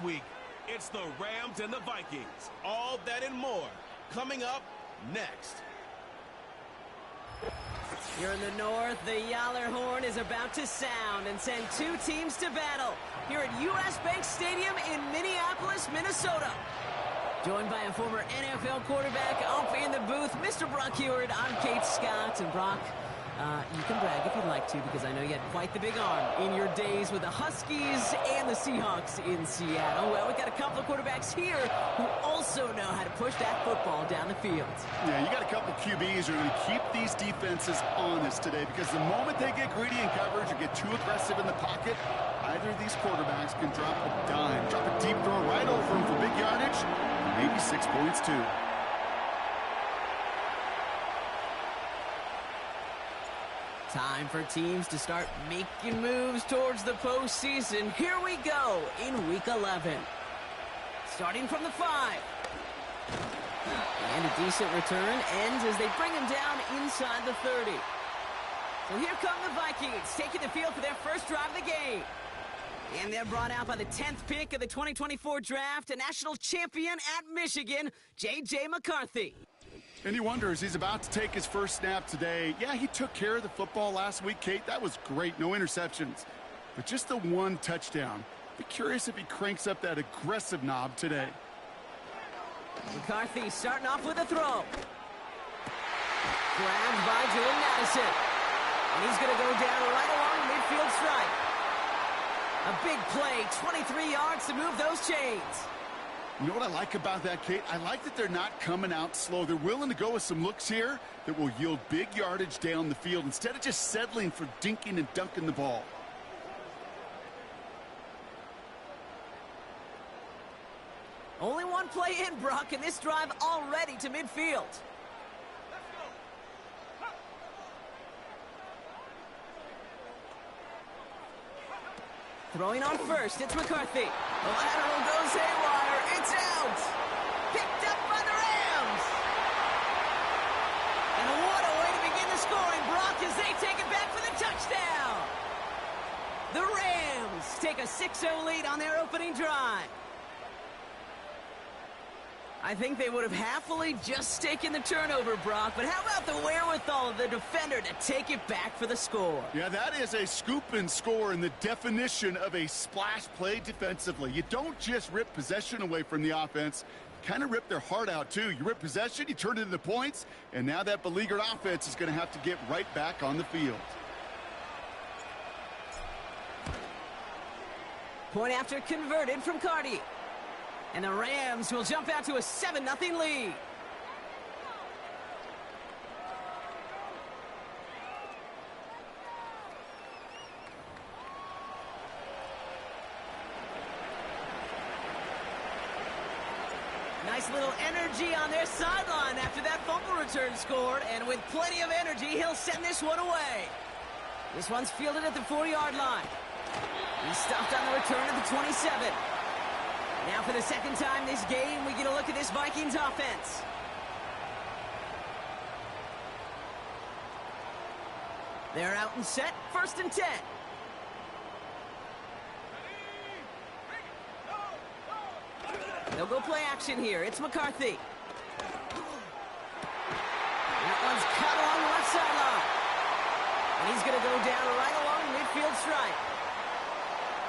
this week. It's the Rams and the Vikings. All that and more coming up next. Here in the north, the Yaller horn is about to sound and send two teams to battle here at U.S. Bank Stadium in Minneapolis, Minnesota. Joined by a former NFL quarterback up in the booth, Mr. Brock Heward. I'm Kate Scott. And Brock, you can brag if you'd like to, because I know you had quite the big arm in your days with the Huskies and the Seahawks in Seattle. Well, we've got a couple of quarterbacks here who also know how to push that football down the field. Yeah, you got a couple QBs who are going to keep these defenses honest today, because the moment they get greedy in coverage or get too aggressive in the pocket, either of these quarterbacks can drop a dime, drop a deep throw right over them for big yardage, maybe 6 points too. Time for teams to start making moves towards the postseason. Here we go in Week 11. Starting from the 5. And a decent return ends as they bring him down inside the 30. So here come the Vikings, taking the field for their first drive of the game. And they're brought out by the 10th pick of the 2024 draft, a national champion at Michigan, J.J. McCarthy. And he wonders, he's about to take his first snap today. Yeah, he took care of the football last week, Kate. That was great. No interceptions. But just the one touchdown. Be curious if he cranks up that aggressive knob today. McCarthy starting off with a throw. Grabbed by Julian Madison. And he's going to go down right along the midfield stripe. A big play, 23 yards to move those chains. You know what I like about that, Kate? I like that they're not coming out slow. They're willing to go with some looks here that will yield big yardage down the field instead of just settling for dinking and dunking the ball. Only one play in, Brock, and this drive already to midfield. Throwing on first, it's McCarthy. The lateral goes haywire. It's out. Picked up by the Rams. And what a way to begin the scoring, Brock, as they take it back for the touchdown. The Rams take a 6-0 lead on their opening drive. I think they would have happily just taken the turnover, Brock, but how about the wherewithal of the defender to take it back for the score? Yeah, that is a scoop and score in the definition of a splash play defensively. You don't just rip possession away from the offense, kind of rip their heart out too. You rip possession, you turn it into points, and now that beleaguered offense is going to have to get right back on the field. Point after converted from Cardi. And the Rams will jump out to a 7-0 lead. Nice little energy on their sideline after that fumble return scored. And with plenty of energy, he'll send this one away. This one's fielded at the 4-yard line. He's stopped on the return at the 27. Now for the second time this game, we get a look at this Vikings offense. They're out and set, 1st and 10. They'll go play action here. It's McCarthy. That one's cut along the left sideline. And he's going to go down right along the midfield stripe.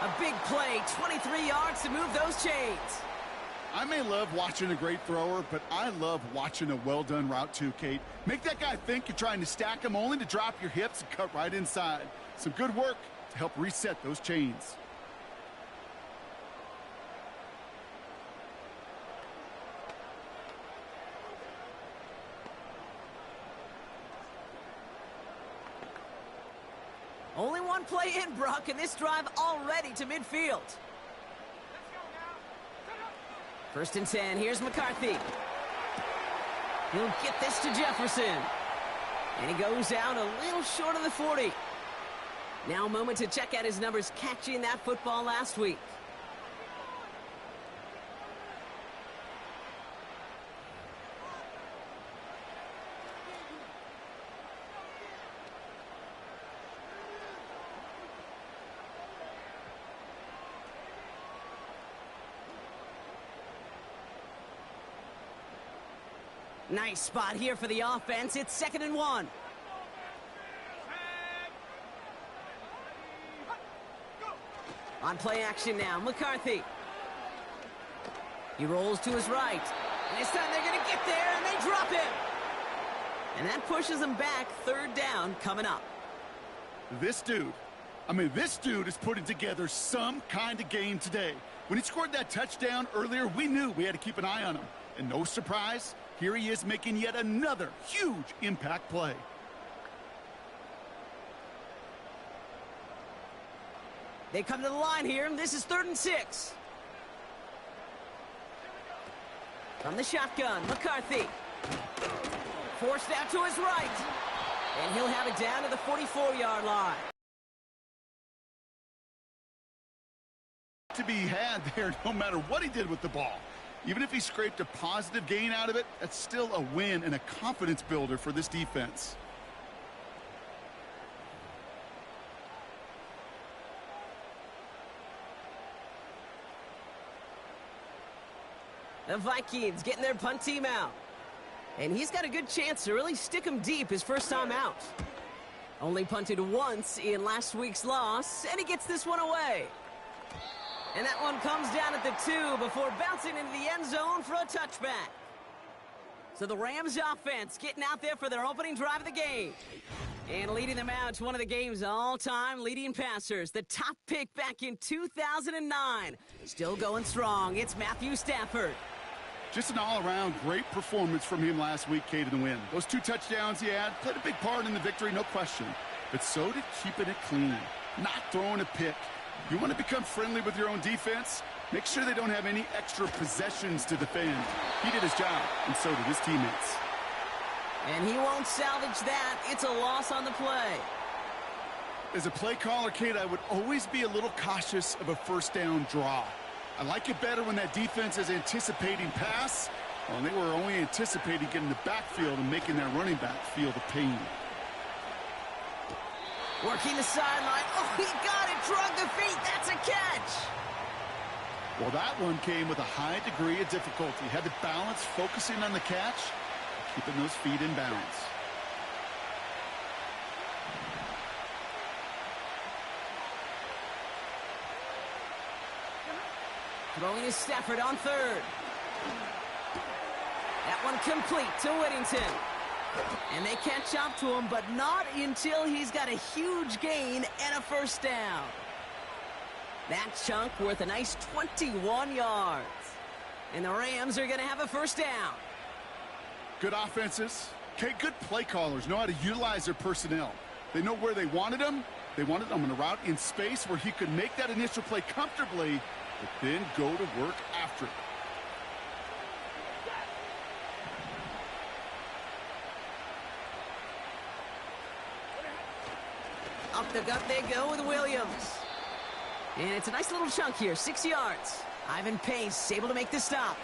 A big play, 23 yards to move those chains. I may love watching a great thrower, but I love watching a well-done route too, Kate. Make that guy think you're trying to stack him only to drop your hips and cut right inside. Some good work to help reset those chains. Only one play in, Brock, and this drive already to midfield. 1st and 10, here's McCarthy. He'll get this to Jefferson. And he goes out a little short of the 40. Now a moment to check out his numbers catching that football last week. Nice spot here for the offense. It's 2nd and 1. On play action now, McCarthy. He rolls to his right. And this time they're going to get there, and they drop him. And that pushes them back. 3rd down coming up. This dude is putting together some kind of game today. When he scored that touchdown earlier, we knew we had to keep an eye on him. And no surprise, here he is making yet another huge impact play. They come to the line here, and this is 3rd and 6. From the shotgun, McCarthy. Forced out to his right. And he'll have it down to the 44-yard line. To be had there no matter what he did with the ball. Even if he scraped a positive gain out of it, that's still a win and a confidence builder for this defense. The Vikings getting their punt team out. And he's got a good chance to really stick him deep his first time out. Only punted once in last week's loss, and he gets this one away. And that one comes down at the 2 before bouncing into the end zone for a touchback. So the Rams offense getting out there for their opening drive of the game. And leading them out to one of the game's all-time leading passers. The top pick back in 2009. Still going strong. It's Matthew Stafford. Just an all-around great performance from him last week, Kate, in the win. Those 2 touchdowns he had played a big part in the victory, no question. But so did keeping it clean, not throwing a pick. You want to become friendly with your own defense? Make sure they don't have any extra possessions to defend. He did his job, and so did his teammates. And he won't salvage that. It's a loss on the play. As a play caller, Kate, I would always be a little cautious of a first down draw. I like it better when that defense is anticipating pass. Well, they were only anticipating getting the backfield and making their running back feel the pain. Working the sideline. Oh, he got it. Drug the feet. That's a catch. Well, that one came with a high degree of difficulty. Had to balance focusing on the catch, keeping those feet in bounds. Throwing is Stafford on 3rd. That one complete to Whittington. And they catch up to him, but not until he's got a huge gain and a first down. That chunk worth a nice 21 yards. And the Rams are going to have a first down. Good offenses. Okay, good play callers know how to utilize their personnel. They know where they wanted them. They wanted them on a route in space where he could make that initial play comfortably, but then go to work after it. Up the gut they go with Williams. And it's a nice little chunk here, 6 yards. Ivan Pace able to make the stop.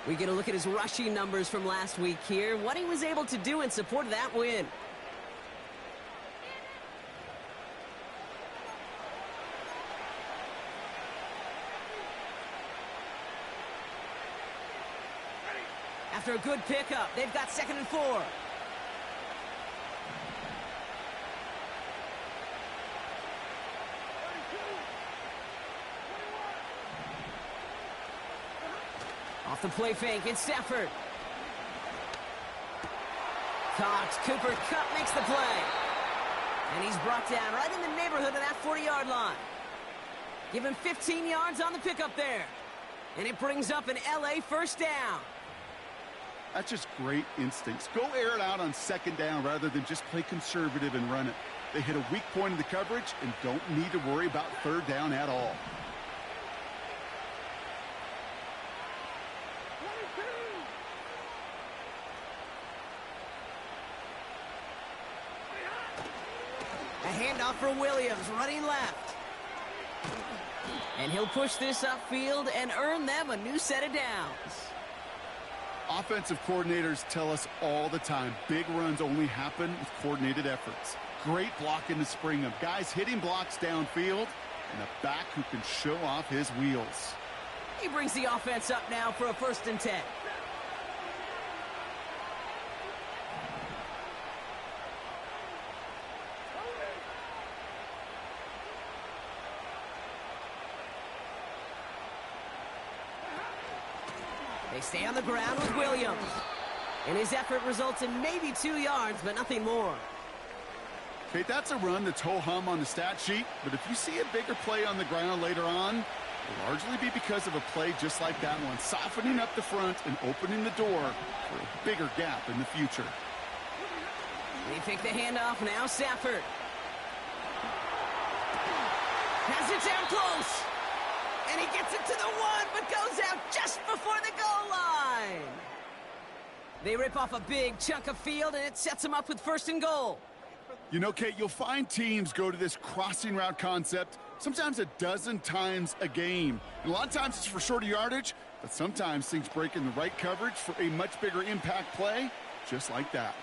We get a look at his rushing numbers from last week here, what he was able to do in support of that win. After a good pickup, they've got 2nd and 4. Off the play fake, it's Stafford. Cox, Cooper Kupp makes the play. And he's brought down right in the neighborhood of that 40-yard line. Give him 15 yards on the pickup there. And it brings up an LA first down. That's just great instincts. Go air it out on 2nd down rather than just play conservative and run it. They hit a weak point in the coverage and don't need to worry about 3rd down at all. A handoff for Williams, running left. And he'll push this upfield and earn them a new set of downs. Offensive coordinators tell us all the time, big runs only happen with coordinated efforts. Great blocking to spring them. Guys hitting blocks downfield, and a back who can show off his wheels. He brings the offense up now for a 1st and 10. They stay on the ground with Williams. And his effort results in maybe 2 yards, but nothing more. Okay, that's a run that's ho-hum on the stat sheet, but if you see a bigger play on the ground later on, it'll largely be because of a play just like that one, softening up the front and opening the door for a bigger gap in the future. They take the handoff now, Stafford. Has it down close. And he gets it to the 1, but goes out just before the goal line. They rip off a big chunk of field, and it sets them up with 1st and goal. You know, Kate, you'll find teams go to this crossing route concept sometimes a dozen times a game. And a lot of times it's for shorter yardage, but sometimes things break in the right coverage for a much bigger impact play, just like that.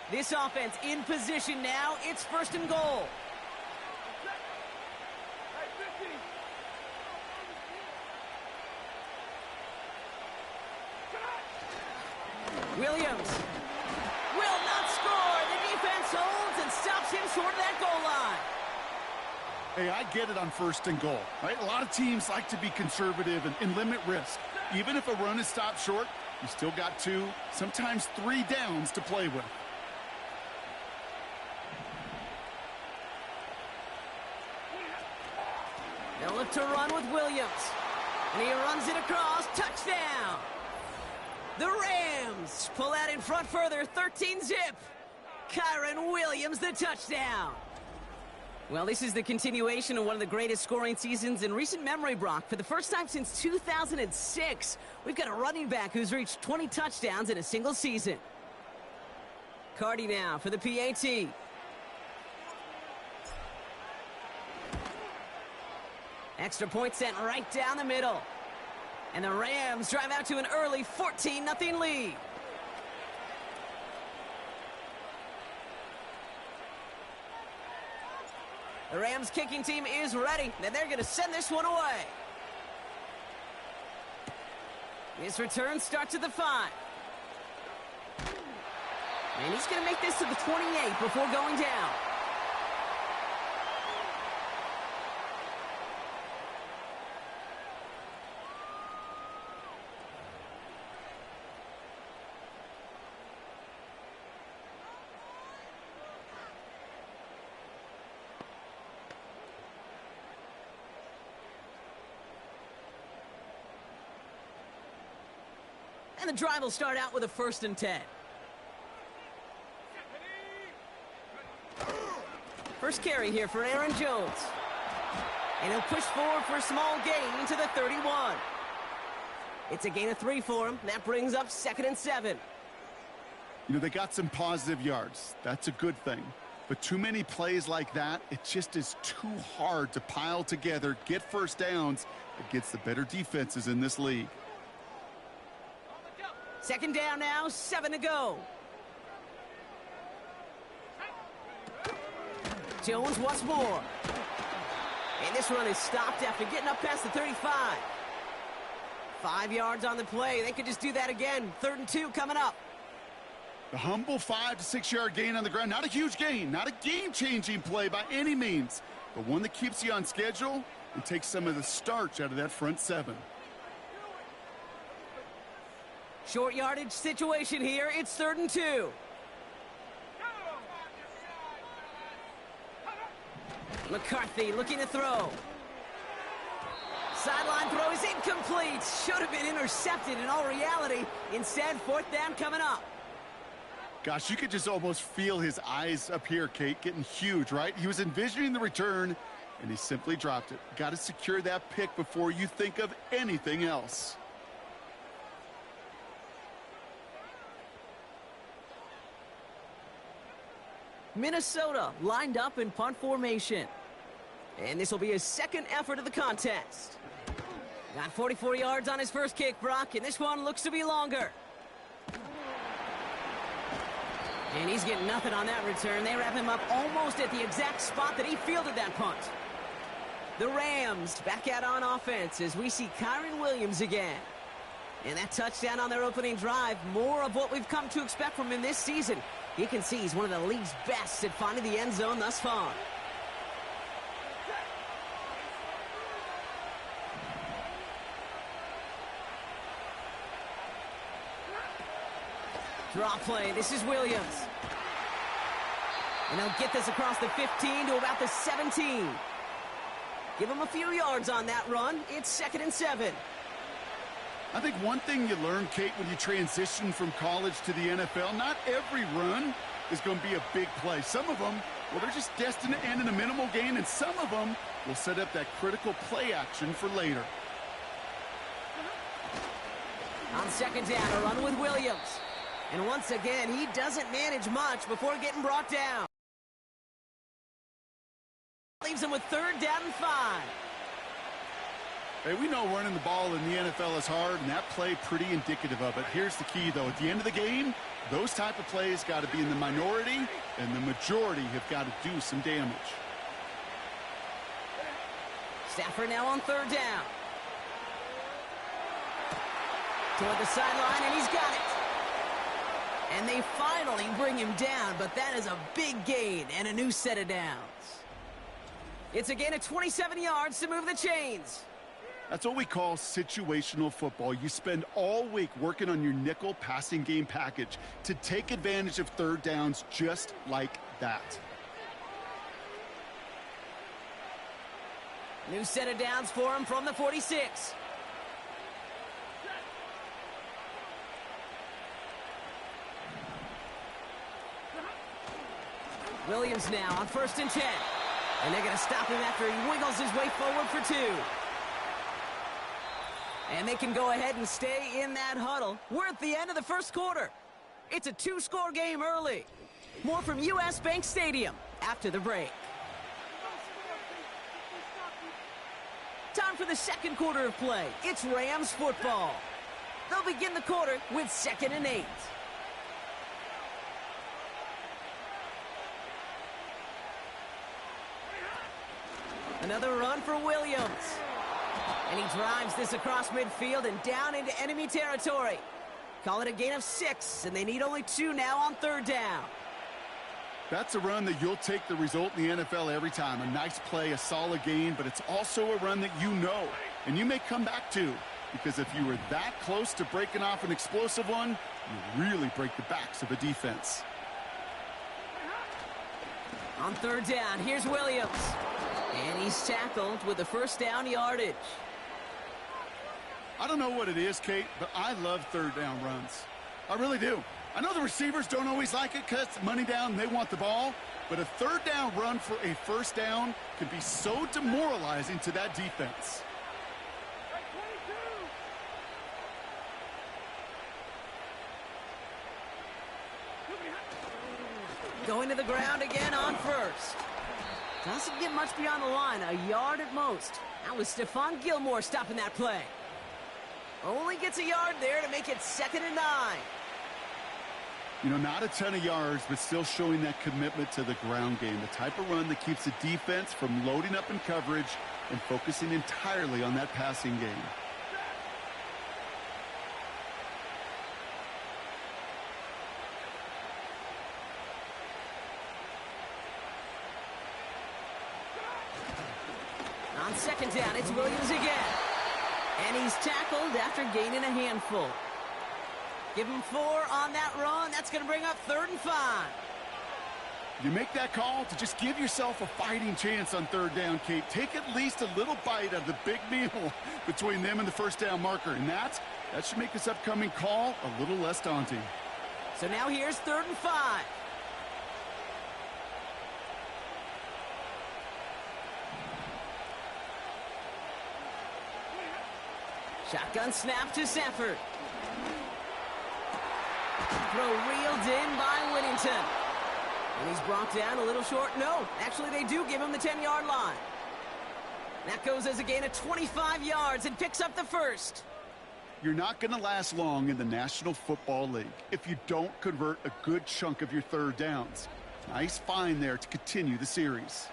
This offense in position now. It's 1st and goal. Williams will not score. The defense holds and stops him short of that goal line. Hey, I get it on 1st and goal, right? A lot of teams like to be conservative and limit risk. Even if a run is stopped short, you still got 2, sometimes 3 downs to play with. They'll look to run with Williams. And he runs it across. Touchdown. The Rams pull out in front further, 13-zip. Kyren Williams, the touchdown. Well, this is the continuation of one of the greatest scoring seasons in recent memory, Brock. For the first time since 2006, we've got a running back who's reached 20 touchdowns in a single season. Cardi now for the PAT. Extra point sent right down the middle. And the Rams drive out to an early 14-0 lead. The Rams kicking team is ready, and they're going to send this one away. This return starts at the 5. And he's going to make this to the 28 before going down. And the drive will start out with a 1st and 10. First carry here for Aaron Jones. And he'll push forward for a small gain into the 31. It's a gain of 3 for him. That brings up 2nd and 7. You know, they got some positive yards. That's a good thing. But too many plays like that, it just is too hard to pile together, get 1st downs against the better defenses in this league. 2nd down now, 7 to go. Jones once more. And this run is stopped after getting up past the 35. 5 yards on the play. They could just do that again. 3rd and 2 coming up. The humble 5 to 6 yard gain on the ground. Not a huge gain, not a game-changing play by any means, but one that keeps you on schedule and takes some of the starch out of that front 7. Short yardage situation here. It's 3rd and 2. McCarthy looking to throw. Sideline throw is incomplete. Should have been intercepted in all reality. Instead, 4th down coming up. Gosh, you could just almost feel his eyes up here, Kate, getting huge, right? He was envisioning the return, and he simply dropped it. Got to secure that pick before you think of anything else. Minnesota lined up in punt formation. And this will be his 2nd effort of the contest. Got 44 yards on his first kick, Brock, and this one looks to be longer. And he's getting nothing on that return. They wrap him up almost at the exact spot that he fielded that punt. The Rams back out on offense as we see Kyren Williams again. And that touchdown on their opening drive, more of what we've come to expect from him this season. You can see he's one of the league's best at finding the end zone thus far. Draw play. This is Williams. And they'll get this across the 15 to about the 17. Give him a few yards on that run. It's 2nd and 7. I think one thing you learn, Kate, when you transition from college to the NFL, not every run is going to be a big play. Some of them, well, they're just destined to end in a minimal gain, and some of them will set up that critical play action for later. On 2nd down, a run with Williams. And once again, he doesn't manage much before getting brought down. Leaves him with 3rd down and 5. Hey, we know running the ball in the NFL is hard, and that play pretty indicative of it. Here's the key, though. At the end of the game, those type of plays got to be in the minority, and the majority have got to do some damage. Stafford now on 3rd down. Toward the sideline, and he's got it. And they finally bring him down, but that is a big gain and a new set of downs. It's a gain of 27 yards to move the chains. That's what we call situational football. You spend all week working on your nickel passing game package to take advantage of 3rd downs just like that. New set of downs for him from the 46. Williams now on 1st and 10. And they're going to stop him after he wiggles his way forward for 2. And they can go ahead and stay in that huddle. We're at the end of the 1st quarter. It's a 2-score game early. More from U.S. Bank Stadium after the break. Time for the 2nd quarter of play. It's Rams football. They'll begin the quarter with 2nd and 8. Another run for Williams. And he drives this across midfield and down into enemy territory. Call it a gain of 6, and they need only 2 now on 3rd down. That's a run that you'll take the result in the NFL every time. A nice play, a solid gain, but it's also a run that you know, and you may come back to, because if you were that close to breaking off an explosive one, you really break the backs of a defense. On 3rd down, here's Williams. And he's tackled with the 1st down yardage. I don't know what it is, Kate, but I love 3rd down runs. I really do. I know the receivers don't always like it because it's money down and they want the ball, but a 3rd down run for a 1st down can be so demoralizing to that defense. Going to the ground again on 1st. Doesn't get much beyond the line, a yard at most. That was Stephon Gilmore stopping that play. Only gets a yard there to make it 2nd and 9. You know, not a ton of yards, but still showing that commitment to the ground game. The type of run that keeps the defense from loading up in coverage and focusing entirely on that passing game. On 2nd down, it's Williams again. And he's tackled after gaining a handful. Give him 4 on that run. That's going to bring up 3rd and 5. You make that call to just give yourself a fighting chance on 3rd down, Kate. Take at least a little bite of the big meal between them and the 1st down marker. And that should make this upcoming call a little less daunting. So now here's 3rd and 5. Shotgun snap to Stafford. Throw reeled in by Whittington. And he's brought down a little short. No, actually they do give him the 10-yard line. That goes as a gain of 25 yards and picks up the 1st. You're not going to last long in the National Football League if you don't convert a good chunk of your 3rd downs. Nice find there to continue the series.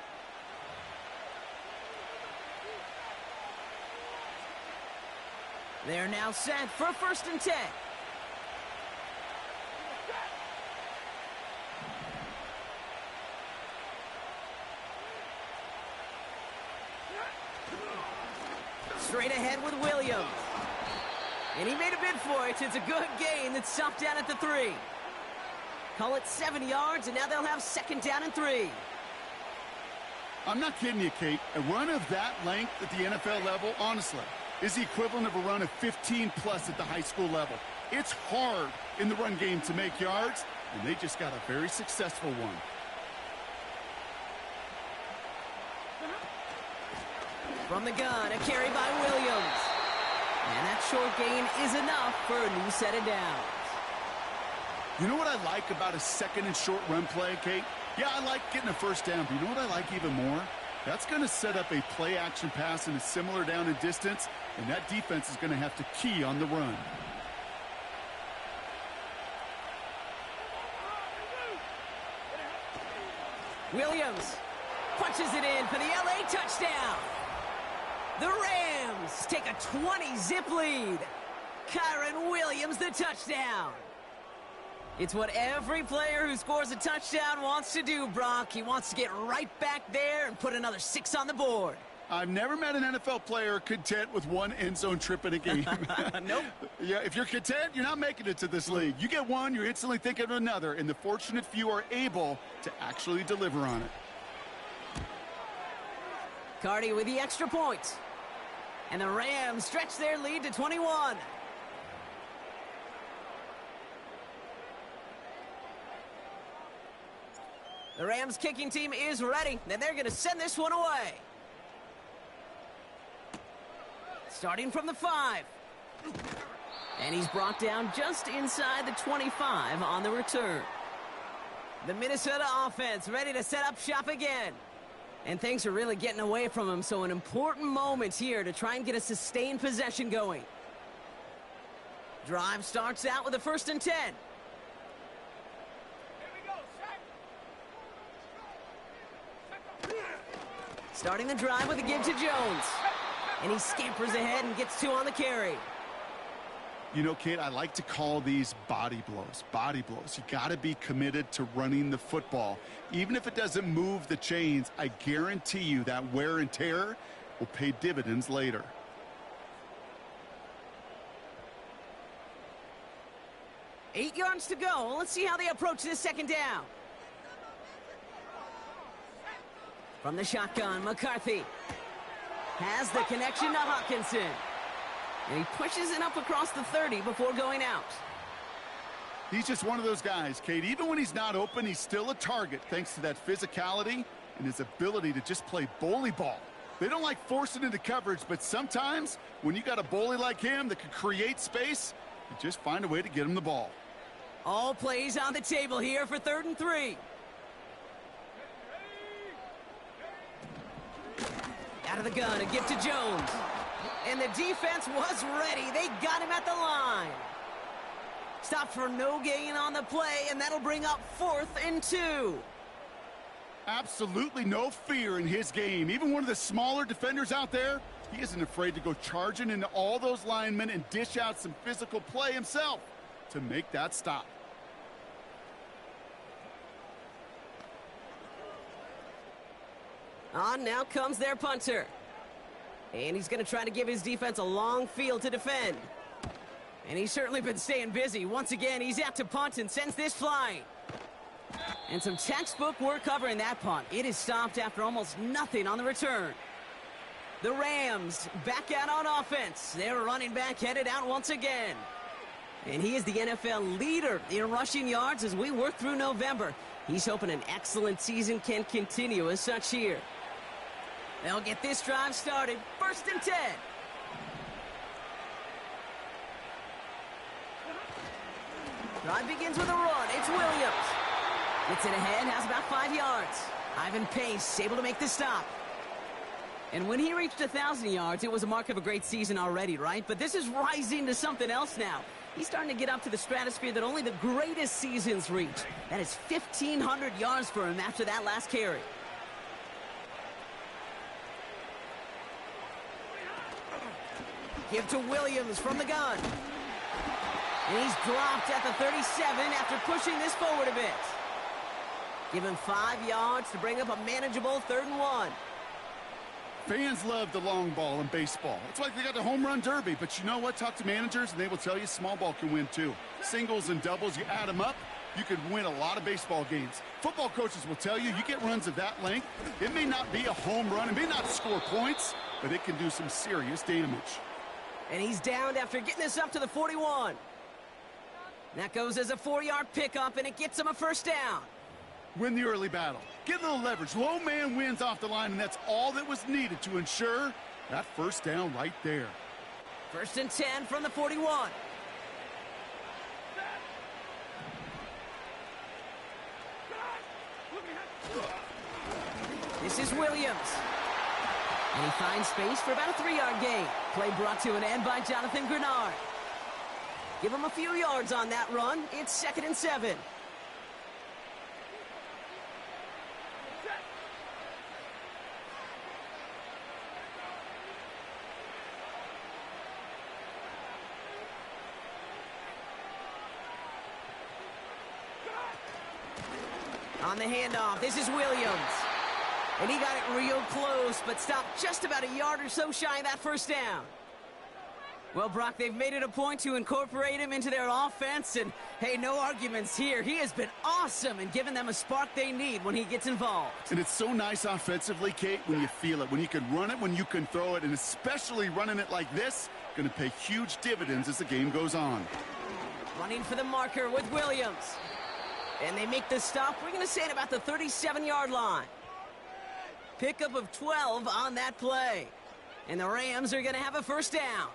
They're now set for 1st and 10. Straight ahead with Williams. And he made a bid for it. It's a good gain that's stopped down at the 3. Call it 7 yards, and now they'll have 2nd down and 3. I'm not kidding you, Kate. A run of that length at the NFL level, honestly, is the equivalent of a run of 15-plus at the high school level. It's hard in the run game to make yards, and they just got a very successful one. From the gun, a carry by Williams. And that short gain is enough for a new set of downs. You know what I like about a 2nd and short run play, Kate? Yeah, I like getting a 1st down, but you know what I like even more? That's going to set up a play-action pass in a similar down and distance, and that defense is going to have to key on the run. Williams punches it in for the LA touchdown. The Rams take a 20-zip lead. Kyron Williams, the touchdown. It's what every player who scores a touchdown wants to do, Brock. He wants to get right back there and put another 6 on the board. I've never met an NFL player content with one end zone trip in a game. Nope. Yeah, if you're content, you're not making it to this league. You get one, you're instantly thinking of another, and the fortunate few are able to actually deliver on it. Cardi with the extra point. And the Rams stretch their lead to 21. The Rams kicking team is ready, and they're going to send this one away. Starting from the 5. And he's brought down just inside the 25 on the return. The Minnesota offense ready to set up shop again. And things are really getting away from him, so an important moment here to try and get a sustained possession going. Drive starts out with a 1st and 10. Starting the drive with a give to Jones. And he scampers ahead and gets 2 on the carry. You know, Kate, I like to call these body blows. Body blows. You got to be committed to running the football. Even if it doesn't move the chains, I guarantee you that wear and tear will pay dividends later. Eight yards to go. Let's see how they approach this 2nd down. From the shotgun, McCarthy has the connection to Hawkinson. And he pushes it up across the 30 before going out. He's just one of those guys, Kate. Even when he's not open, he's still a target thanks to that physicality and his ability to just play bully ball. They don't like forcing into coverage, but sometimes when you got a bully like him that can create space, you just find a way to get him the ball. All plays on the table here for 3rd and 3. Out of the gun, a give to Jones. And the defense was ready. They got him at the line. Stop for no gain on the play, and that'll bring up 4th and 2. Absolutely no fear in his game. Even one of the smaller defenders out there, he isn't afraid to go charging into all those linemen and dish out some physical play himself to make that stop. On now comes their punter. And he's going to try to give his defense a long field to defend. And he's certainly been staying busy. Once again, he's out to punt and sends this flying. And some textbook work covering that punt. It is stopped after almost nothing on the return. The Rams back out on offense. Their running back headed out once again. And he is the NFL leader in rushing yards as we work through November. He's hoping an excellent season can continue as such here. They'll get this drive started. 1st and 10. Drive begins with a run. It's Williams. Gets it ahead, has about 5 yards. Ivan Pace able to make the stop. And when he reached 1,000 yards, it was a mark of a great season already, right? But this is rising to something else now. He's starting to get up to the stratosphere that only the greatest seasons reach. That is 1,500 yards for him after that last carry. Give to Williams from the gun. And he's dropped at the 37 after pushing this forward a bit. Give him 5 yards to bring up a manageable 3rd and 1. Fans love the long ball in baseball. It's like they got the home run derby. But you know what? Talk to managers, and they will tell you small ball can win, too. Singles and doubles, you add them up, you can win a lot of baseball games. Football coaches will tell you, you get runs of that length, it may not be a home run, it may not score points, but it can do some serious damage. And he's downed after getting this up to the 41. That goes as a 4-yard pickup, and it gets him a first down. Win the early battle. Get a little leverage. Low man wins off the line, and that's all that was needed to ensure that first down right there. 1st and 10 from the 41. This is Williams. And he finds space for about a 3-yard gain. Play brought to an end by Jonathan Grenard. Give him a few yards on that run. It's 2nd and 7. On the handoff, this is Williams. And he got it real close, but stopped just about a yard or so shy of that first down. Well, Brock, they've made it a point to incorporate him into their offense, and, hey, no arguments here. He has been awesome in giving them a spark they need when he gets involved. And it's so nice offensively, Kate, when you feel it, when you can run it, when you can throw it, and especially running it like this, going to pay huge dividends as the game goes on. Running for the marker with Williams. And they make the stop, we're going to say at about the 37-yard line. Pickup of 12 on that play. And the Rams are going to have a first down.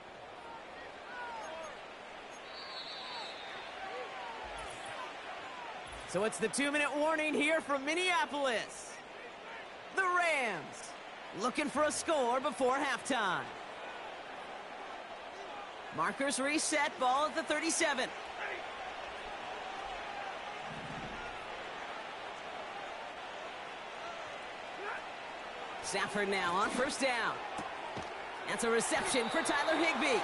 So it's the 2-minute warning here from Minneapolis. The Rams looking for a score before halftime. Markers reset, ball at the 37. Stafford now on first down. That's a reception for Tyler Higbee.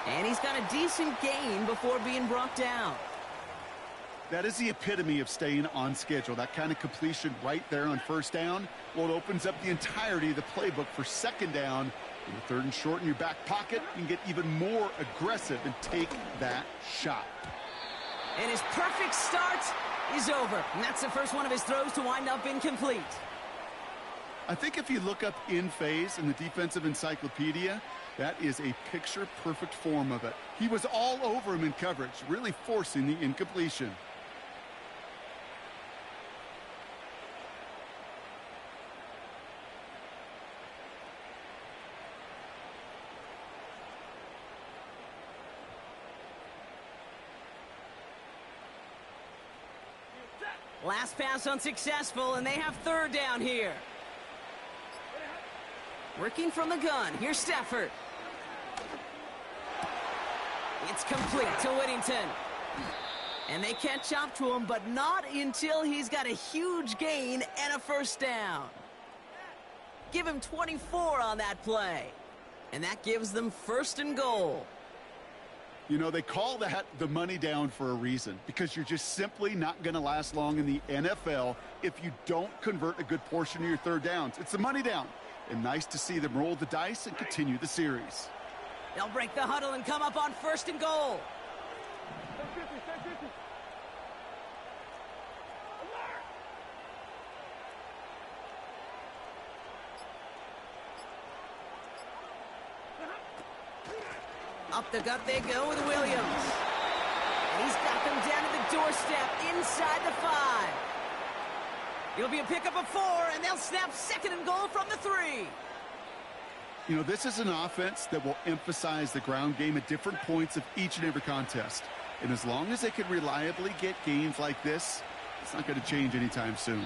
And he's got a decent gain before being brought down. That is the epitome of staying on schedule. That kind of completion right there on first down. Well, it opens up the entirety of the playbook for second down. In the 3rd and short in your back pocket, you can get even more aggressive and take that shot. And his perfect start is over. And that's the first one of his throws to wind up incomplete. I think if you look up in phase in the defensive encyclopedia, that is a picture-perfect form of it. He was all over him in coverage, really forcing the incompletion. Last pass unsuccessful, and they have 3rd down here. Working from the gun, here's Stafford. It's complete to Whittington. And they catch up to him, but not until he's got a huge gain and a first down. Give him 24 on that play. And that gives them 1st and goal. You know, they call that the money down for a reason, because you're just simply not going to last long in the NFL if you don't convert a good portion of your 3rd downs. It's the money down. And nice to see them roll the dice and continue the series. They'll break the huddle and come up on 1st and goal. Up the gut they go with Williams. And he's got them down to the doorstep inside the 5. It'll be a pickup of 4, and they'll snap 2nd and goal from the 3. You know, this is an offense that will emphasize the ground game at different points of each and every contest. And as long as they can reliably get gains like this, it's not going to change anytime soon.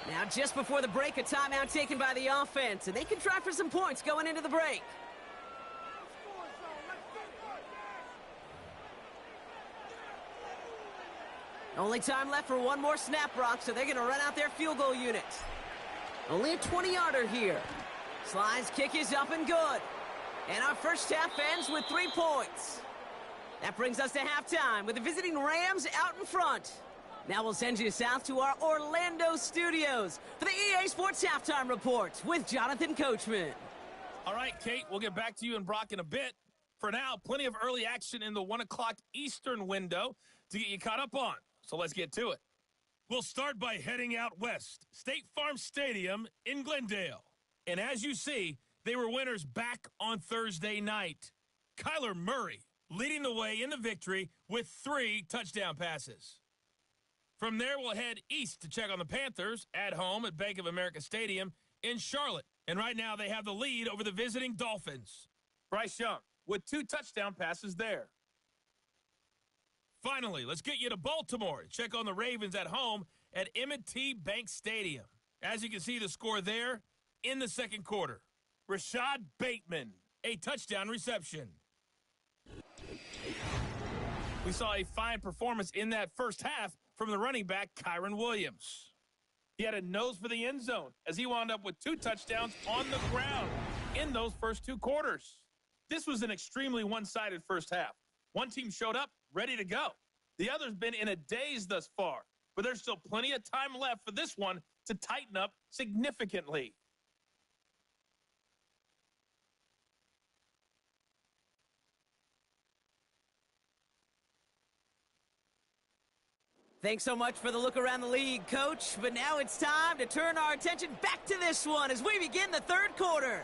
Now, just before the break, a timeout taken by the offense, and they can try for some points going into the break. Only time left for one more snap, Brock, so they're going to run out their field goal unit. Only a 20-yarder here. Sly's kick is up and good. And our first half ends with 3 points. That brings us to halftime with the visiting Rams out in front. Now we'll send you south to our Orlando studios for the EA Sports Halftime Report with Jonathan Coachman. All right, Kate, we'll get back to you and Brock in a bit. For now, plenty of early action in the 1 o'clock Eastern window to get you caught up on. so let's get to it. We'll start by heading out west, State Farm Stadium in Glendale. And as you see, they were winners back on Thursday night. Kyler Murray leading the way in the victory with 3 touchdown passes. From there, we'll head east to check on the Panthers at home at Bank of America Stadium in Charlotte. And right now, they have the lead over the visiting Dolphins. Bryce Young with 2 touchdown passes there. Finally, let's get you to Baltimore and check on the Ravens at home at M&T Bank Stadium. As you can see the score there in the second quarter. Rashad Bateman, a touchdown reception. We saw a fine performance in that first half from the running back, Kyron Williams. He had a nose for the end zone as he wound up with 2 touchdowns on the ground in those first 2 quarters. This was an extremely one-sided first half. One team showed up ready to go. The other's been in a daze thus far, but there's still plenty of time left for this one to tighten up significantly. Thanks so much for the look around the league, Coach. But now it's time to turn our attention back to this one as we begin the third quarter.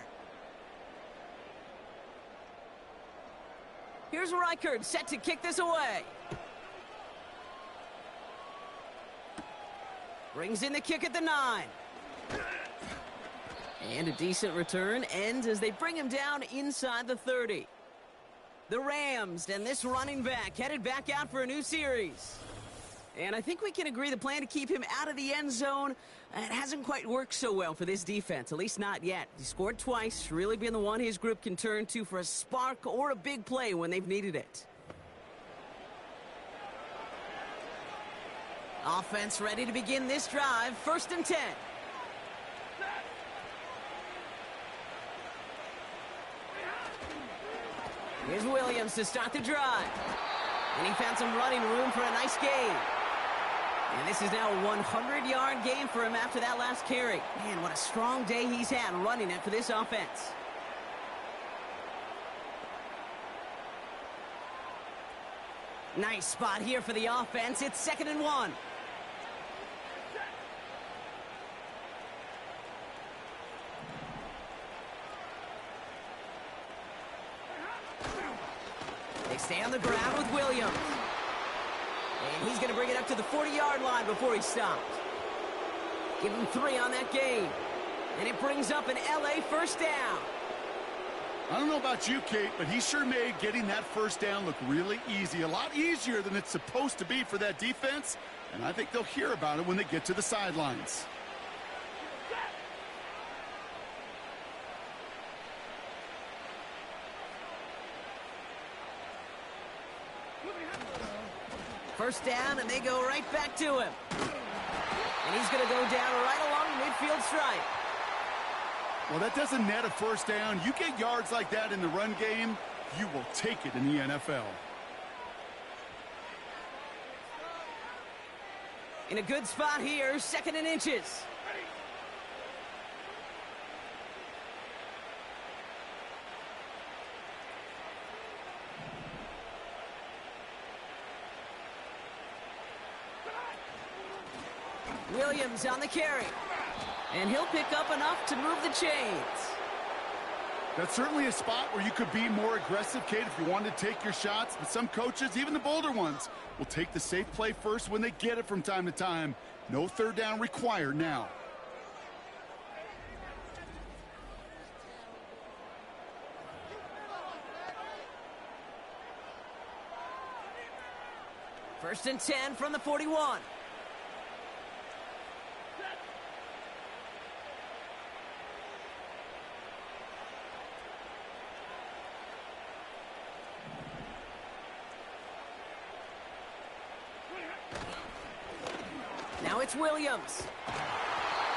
Here's Reichard set to kick this away. Brings in the kick at the 9. And a decent return ends as they bring him down inside the 30. The Rams and this running back headed back out for a new series. And I think we can agree the plan to keep him out of the end zone, it hasn't quite worked so well for this defense, at least not yet. He scored twice, really been the one his group can turn to for a spark or a big play when they've needed it. Offense ready to begin this drive, 1st and 10. Here's Williams to start the drive. And he found some running room for a nice gain. And this is now a 100-yard game for him after that last carry. Man, what a strong day he's had running it for this offense. Nice spot here for the offense. It's 2nd and 1. They stay on the ground with Williams. And he's going to bring it up to the 40-yard line before he stops. Give him 3 on that gain. And it brings up an LA first down. I don't know about you, Kate, but he sure made getting that first down look really easy. A lot easier than it's supposed to be for that defense. And I think they'll hear about it when they get to the sidelines. First down, and they go right back to him. And he's going to go down right along the midfield stripe. Well, that doesn't net a first down. You get yards like that in the run game, you will take it in the NFL. In a good spot here, 2nd and inches. Williams on the carry. And he'll pick up enough to move the chains. That's certainly a spot where you could be more aggressive, Kate, if you wanted to take your shots. But some coaches, even the bolder ones, will take the safe play first when they get it from time to time. No third down required now. First and 10 from the 41. Now it's Williams.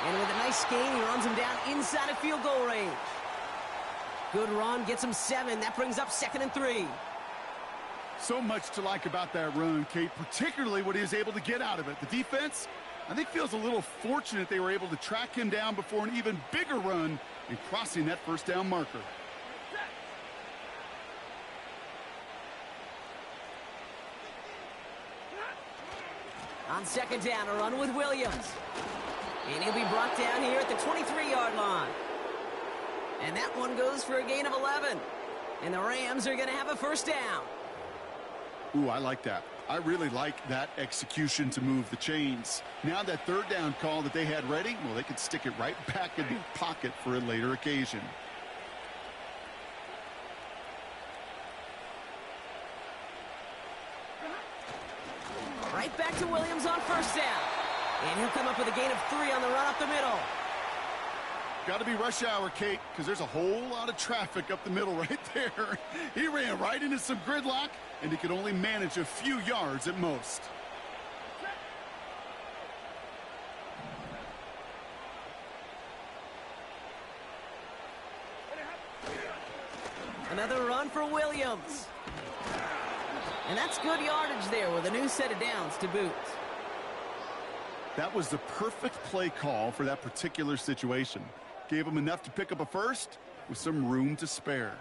And with a nice gain, he runs him down inside of field goal range. Good run, gets him 7. That brings up 2nd and 3. So much to like about that run, Kate, particularly what he was able to get out of it. The defense, I think, feels a little fortunate they were able to track him down before an even bigger run and crossing that first down marker. On second down, a run with Williams. And he'll be brought down here at the 23-yard line. And that one goes for a gain of 11. And the Rams are going to have a first down. Ooh, I like that. I really like that execution to move the chains. Now that third down call that they had ready, well, they could stick it right back in their pocket for a later occasion. Right back to Williams on first down. And he'll come up with a gain of 3 on the run up the middle. Got to be rush hour, Kate, because there's a whole lot of traffic up the middle right there. He ran right into some gridlock, and he could only manage a few yards at most. Another run for Williams. And that's good yardage there with a new set of downs to boot. That was the perfect play call for that particular situation. Gave him enough to pick up a first with some room to spare.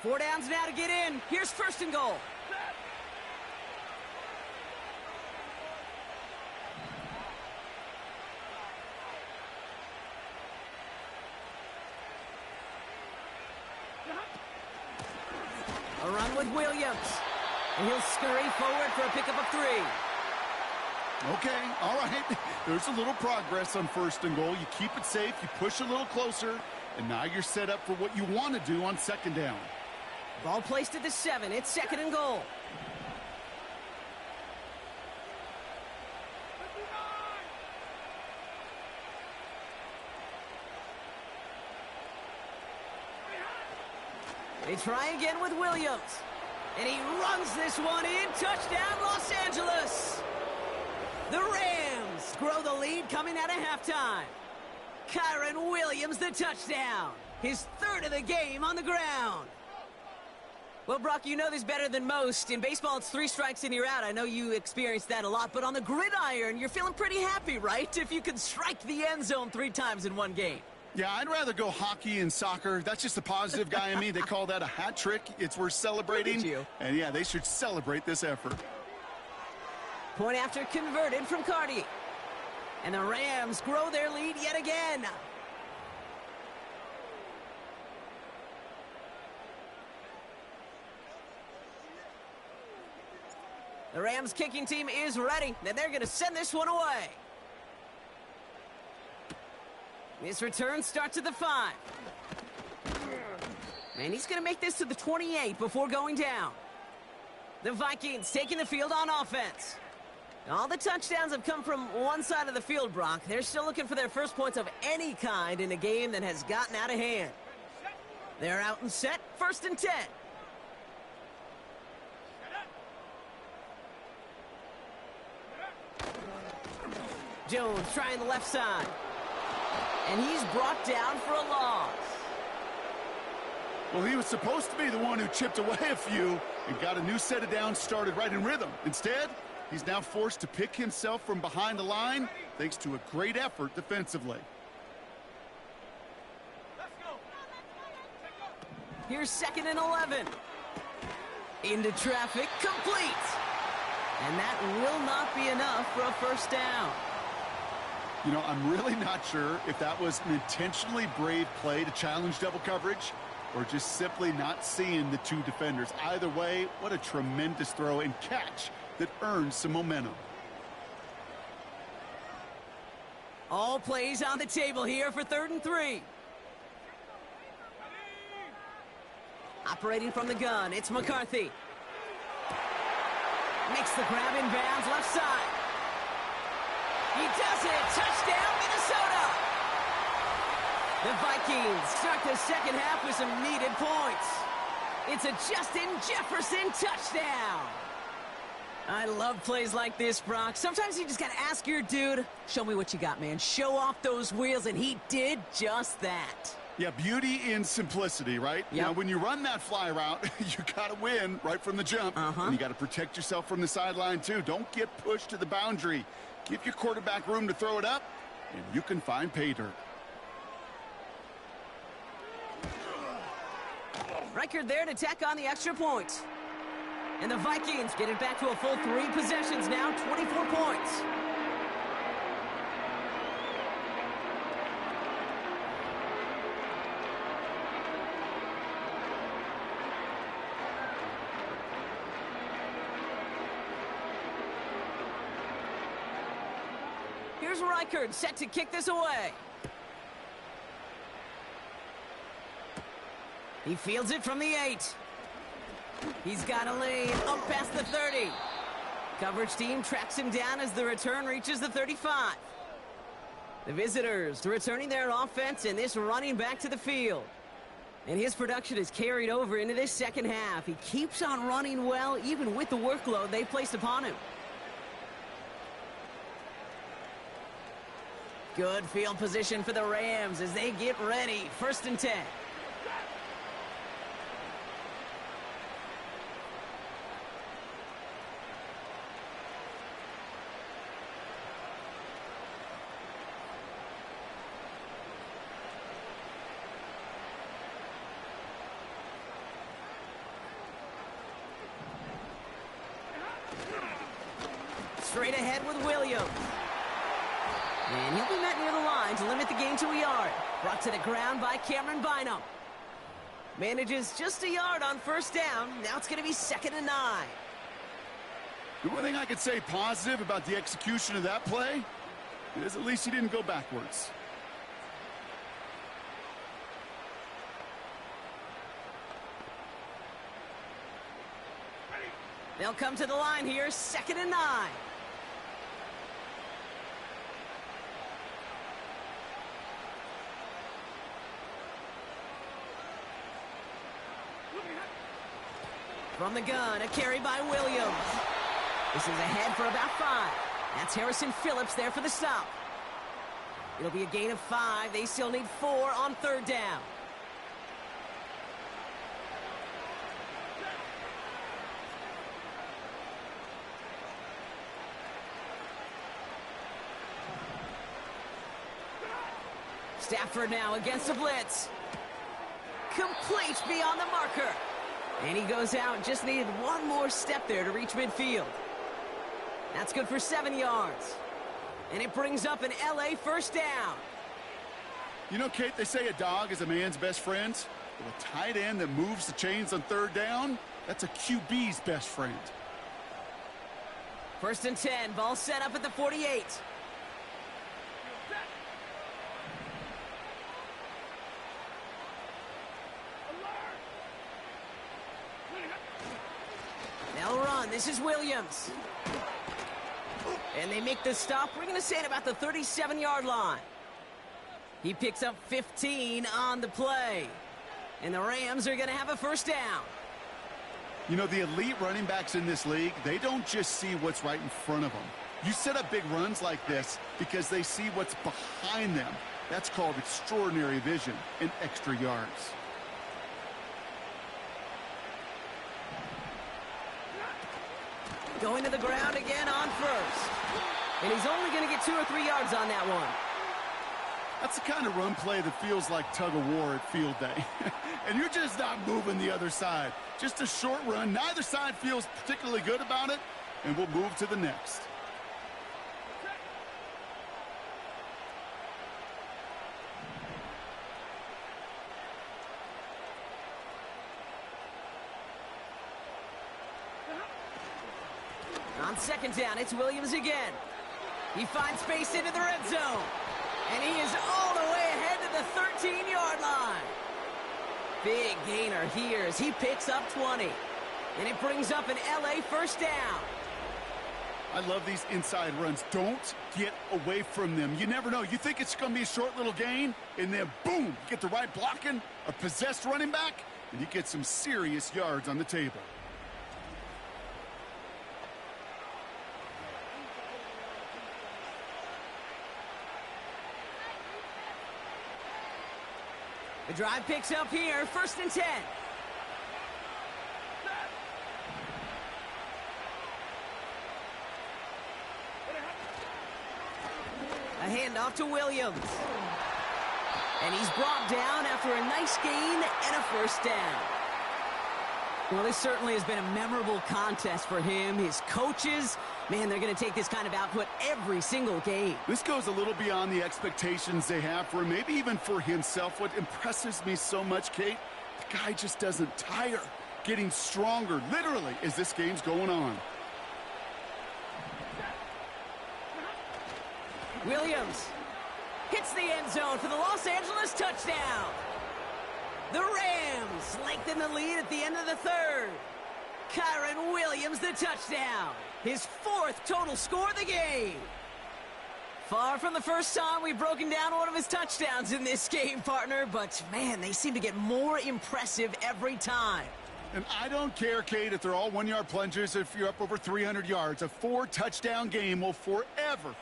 4 downs now to get in. Here's first and goal. A run with Williams. And he'll scurry forward for a pickup of 3. Okay, all right. There's a little progress on first and goal. You keep it safe, you push a little closer, and now you're set up for what you want to do on second down. Ball placed at the 7. It's second and goal. They try again with Williams. And he runs this one in. Touchdown, Los Angeles. The Rams grow the lead coming out of halftime. Kyren Williams, the touchdown. His 3rd of the game on the ground. Well, Brock, you know this better than most. In baseball, it's 3 strikes and you're out. I know you experienced that a lot. But on the gridiron, you're feeling pretty happy, right? If you could strike the end zone 3 times in one game. Yeah, I'd rather go hockey and soccer. That's just the positive guy in me. They call that a hat trick. It's worth celebrating. Look at you. And yeah, they should celebrate this effort. Point after converted from Cardi. And the Rams grow their lead yet again. The Rams kicking team is ready. And they're going to send this one away. This return starts at the 5. And he's going to make this to the 28 before going down. The Vikings taking the field on offense. All the touchdowns have come from one side of the field, Brock. They're still looking for their first points of any kind in a game that has gotten out of hand. They're out and set, 1st and 10. Jones trying the left side. And he's brought down for a loss. Well, he was supposed to be the one who chipped away a few and got a new set of downs started right in rhythm. Instead, he's now forced to pick himself from behind the line thanks to a great effort defensively. Here's 2nd and 11. Into traffic, complete. And that will not be enough for a first down. You know, I'm really not sure if that was an intentionally brave play to challenge double coverage or just simply not seeing the 2 defenders. Either way, what a tremendous throw and catch that earns some momentum. All plays on the table here for 3rd and 3. Operating from the gun, it's McCarthy. Makes the grab inbounds left side. He does it! Touchdown, Minnesota! The Vikings start the second half with some needed points. It's a Justin Jefferson touchdown! I love plays like this, Brock. Sometimes you just gotta ask your dude, show me what you got, man. Show off those wheels, and he did just that. Yeah, beauty in simplicity, right? Yep. Now, when you run that fly route, you got to win right from the jump. And you got to protect yourself from the sideline, too. Don't get pushed to the boundary. Give your quarterback room to throw it up, and you can find pay dirt. Reichard there to tack on the extra point. And the Vikings get it back to a full 3 possessions now, 24 points. Here's Reichard set to kick this away. He fields it from the 8. He's got a lane up past the 30. Coverage team tracks him down as the return reaches the 35. The visitors returning their offense and this running back to the field. And his production is carried over into this second half. He keeps on running well even with the workload they placed upon him. Good field position for the Rams as they get ready. 1st and 10. Straight ahead with Williams. And he'll be met near the line to limit the gain to a yard. Brought to the ground by Cameron Bynum. Manages just a yard on 1st down. Now it's going to be 2nd and 9. The one thing I could say positive about the execution of that play is at least he didn't go backwards. They'll come to the line here, 2nd and 9. From the gun, a carry by Williams. This is ahead for about 5. That's Harrison Phillips there for the stop. It'll be a gain of 5. They still need 4 on 3rd down. Stafford now against the blitz. Complete beyond the marker. And he goes out, just needed one more step there to reach midfield. That's good for 7 yards. And it brings up an LA 1st down. You know, Kate, they say a dog is a man's best friend. Well, a tight end that moves the chains on 3rd down, that's a QB's best friend. 1st and 10, ball set up at the 48. They'll run. This is Williams. And they make the stop. We're going to say at about the 37-yard line. He picks up 15 on the play. And the Rams are going to have a 1st down. You know, the elite running backs in this league, they don't just see what's right in front of them. You set up big runs like this because they see what's behind them. That's called extraordinary vision and extra yards. Going to the ground again on 1st. And he's only going to get 2 or 3 yards on that one. That's the kind of run play that feels like tug-of-war at field day. And you're just not moving the other side. Just a short run. Neither side feels particularly good about it. And we'll move to the next. On 2nd down, it's Williams again. He finds space into the red zone. And he is all the way ahead to the 13-yard line. Big gainer here as he picks up 20. And it brings up an LA 1st down. I love these inside runs. Don't get away from them. You never know. You think it's going to be a short little gain, and then boom, you get the right blocking, a possessed running back, and you get some serious yards on the table. The drive picks up here, 1st and 10. A handoff to Williams. And he's brought down after a nice gain and a 1st down. Well, this certainly has been a memorable contest for him. His coaches, man, they're going to take this kind of output every single game. This goes a little beyond the expectations they have for him, maybe even for himself. What impresses me so much, Kate, the guy just doesn't tire, getting stronger, literally, as this game's going on. Williams hits the end zone for the Los Angeles touchdown. The Rams lengthen the lead at the end of the third. Kyron Williams, the touchdown. His 4th total score of the game. Far from the first time we've broken down one of his touchdowns in this game, partner, but man, they seem to get more impressive every time. And I don't care, Kate, if they're all 1-yard plungers, if you're up over 300 yards. A 4-touchdown game will forever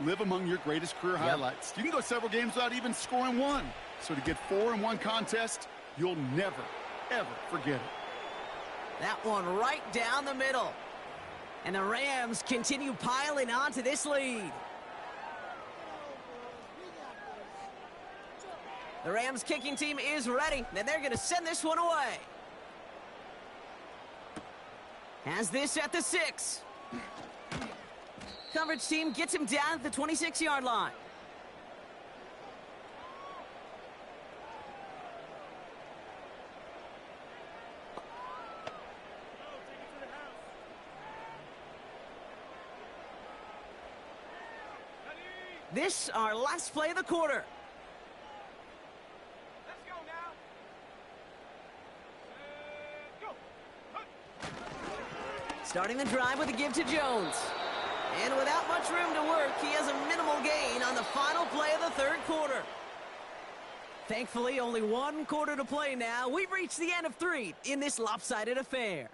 live among your greatest career highlights. You can go several games without even scoring one. So to get 4 in one contest, you'll never, ever forget it. That one right down the middle. And the Rams continue piling onto this lead. The Rams kicking team is ready, and they're going to send this one away. Has this at the 6. Coverage team gets him down at the 26-yard line. This, our last play of the quarter. Let's go now. Starting the drive with a give to Jones. And without much room to work, he has a minimal gain on the final play of the third quarter. Thankfully, only 1 quarter to play now. We've reached the end of 3 in this lopsided affair.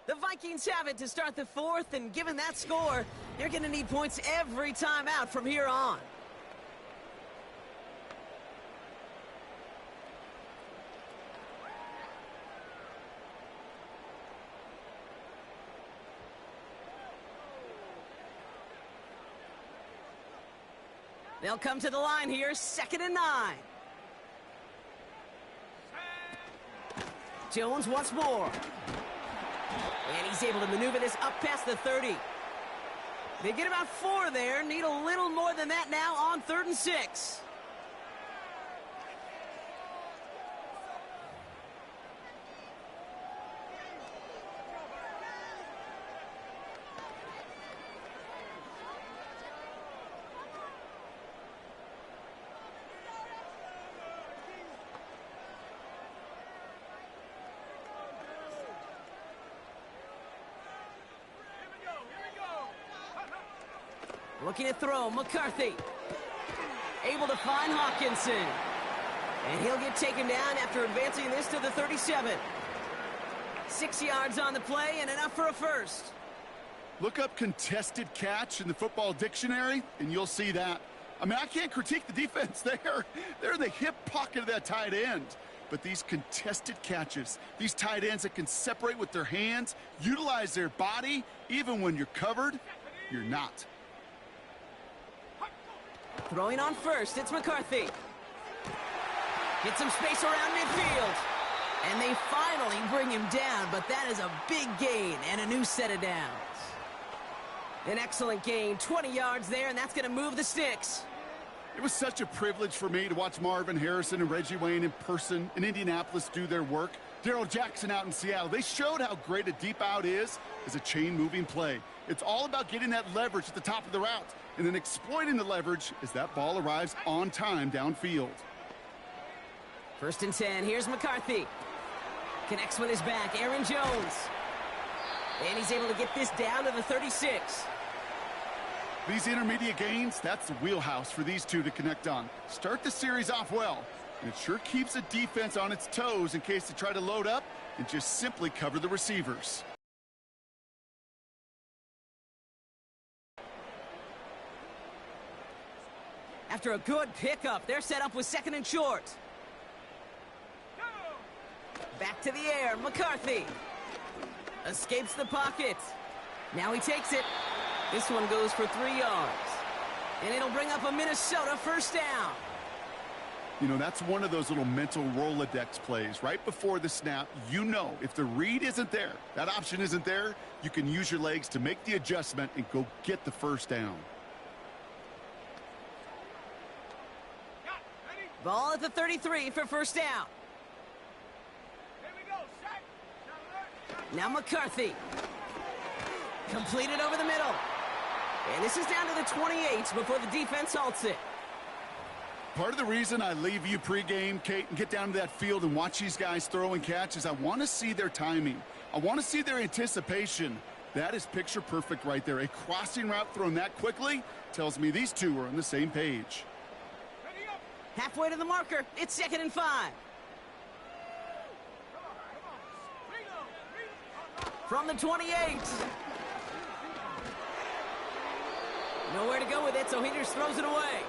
The Vikings have it to start the 4th, and given that score, they're going to need points every time out from here on. They'll come to the line here, 2nd and 9. Jones once more. And he's able to maneuver this up past the 30. They get about 4 there. Need a little more than that now on 3rd and 6. Looking to throw, McCarthy. Able to find Hawkinson. And he'll get taken down after advancing this to the 37. 6 yards on the play and enough for a first. Look up contested catch in the football dictionary, and you'll see that. I mean, I can't critique the defense there. They're in the hip pocket of that tight end. But these contested catches, these tight ends that can separate with their hands, utilize their body, even when you're covered, you're not. Throwing on first, it's McCarthy. Get some space around midfield. And they finally bring him down, but that is a big gain and a new set of downs. An excellent gain, 20 yards there, and that's going to move the sticks. It was such a privilege for me to watch Marvin Harrison and Reggie Wayne in person in Indianapolis do their work. Darrell Jackson out in Seattle. They showed how great a deep out is as a chain-moving play. It's all about getting that leverage at the top of the route and then exploiting the leverage as that ball arrives on time downfield. 1st and 10. Here's McCarthy. Connects with his back. Aaron Jones. And he's able to get this down to the 36. These intermediate gains, that's the wheelhouse for these two to connect on. Start the series off well, and it sure keeps the defense on its toes in case they try to load up and just simply cover the receivers. After a good pickup, they're set up with 2nd and short. Back to the air, McCarthy. Escapes the pocket. Now he takes it. This one goes for 3 yards. And it'll bring up a Minnesota 1st down. You know, that's one of those little mental Rolodex plays. Right before the snap, you know if the read isn't there, that option isn't there, you can use your legs to make the adjustment and go get the first down. Ball at the 33 for first down. Now McCarthy. Completed over the middle. And this is down to the 28 before the defense halts it. Part of the reason I leave you pregame, Kate, and get down to that field and watch these guys throw and catch is I want to see their timing. I want to see their anticipation. That is picture perfect right there. A crossing route thrown that quickly tells me these two are on the same page. Halfway to the marker. It's 2nd and 5. From the 28. Nowhere to go with it, so he just throws it away.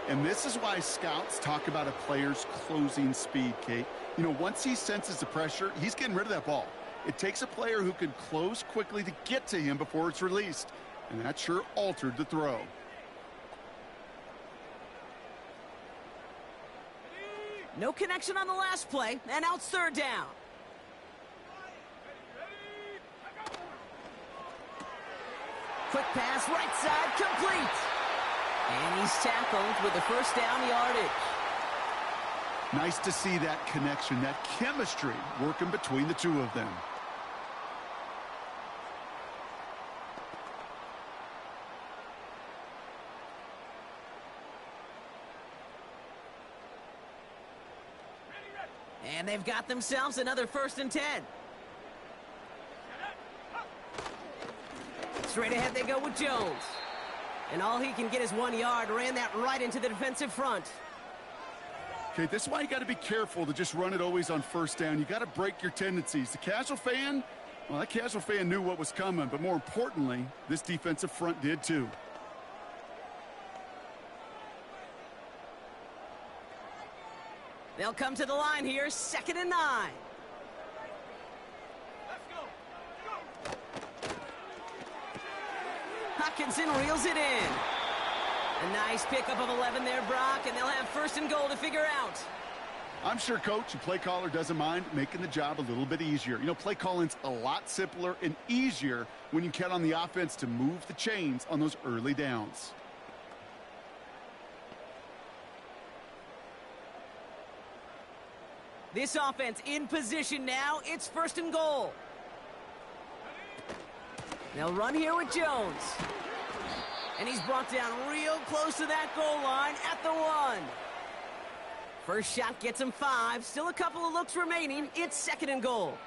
And this is why scouts talk about a player's closing speed, Kate. You know, once he senses the pressure, he's getting rid of that ball. It takes a player who can close quickly to get to him before it's released. And that sure altered the throw. No connection on the last play, and now it's 3rd down. Quick pass, right side, complete. And he's tackled with the first down yardage. Nice to see that connection, that chemistry working between the two of them. And they've got themselves another 1st and 10. Straight ahead they go with Jones. And all he can get is 1 yard. Ran that right into the defensive front. Okay, this is why you got to be careful to just run it always on first down. You got to break your tendencies. The casual fan, well, that casual fan knew what was coming, but more importantly, this defensive front did too. They'll come to the line here, 2nd and 9. Hockenson reels it in. A nice pickup of 11 there, Brock, and they'll have 1st and goal to figure out. I'm sure coach and play caller doesn't mind making the job a little bit easier. You know, play calling's a lot simpler and easier when you count on the offense to move the chains on those early downs. This offense in position now. It's 1st and goal. They'll run here with Jones. And he's brought down real close to that goal line at the 1. First shot gets him 5. Still a couple of looks remaining. It's 2nd and goal.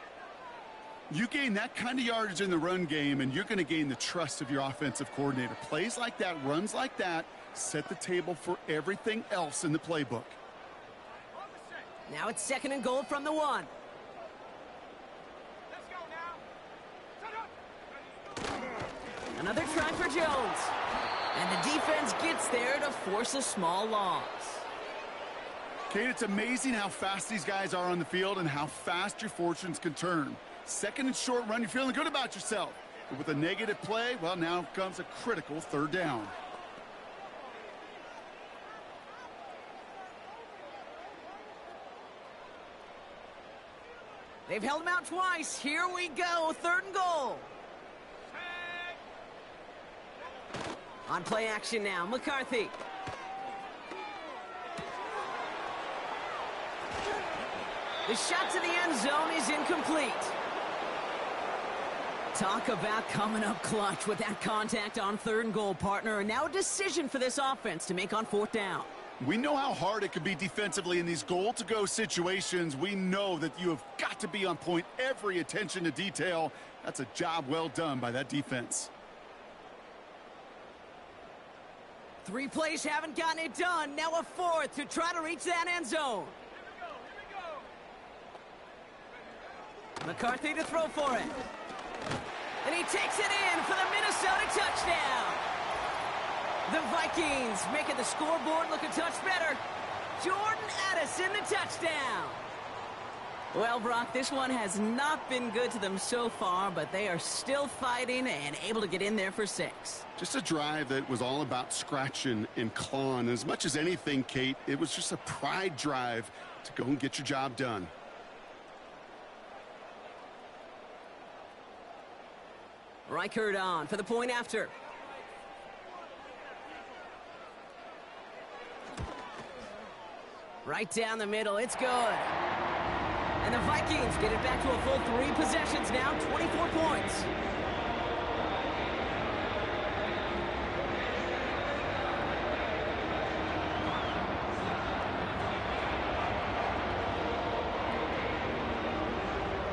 You gain that kind of yardage in the run game, and you're going to gain the trust of your offensive coordinator. Plays like that, runs like that, set the table for everything else in the playbook. Now it's 2nd and goal from the 1. Another try for Jones. And the defense gets there to force a small loss. Kate, it's amazing how fast these guys are on the field and how fast your fortunes can turn. 2nd and short run, you're feeling good about yourself. But with a negative play, well, now comes a critical 3rd down. They've held him out twice. Here we go, 3rd and goal. On play action now, McCarthy. The shot to the end zone is incomplete. Talk about coming up clutch with that contact on 3rd and goal, partner. And now a decision for this offense to make on 4th down. We know how hard it can be defensively in these goal-to-go situations. We know that you have got to be on point, every attention to detail. That's a job well done by that defense. 3 plays haven't gotten it done. Now a 4th to try to reach that end zone. McCarthy to throw for it. And he takes it in for the Minnesota touchdown. The Vikings making the scoreboard look a touch better. Jordan Addison, the touchdown. Well, Brock, this one has not been good to them so far, but they are still fighting and able to get in there for 6. Just a drive that was all about scratching and clawing. As much as anything, Kate, it was just a pride drive to go and get your job done. Reichert on for the point after. Right down the middle, it's good. And the Vikings get it back to a full 3 possessions now, 24 points.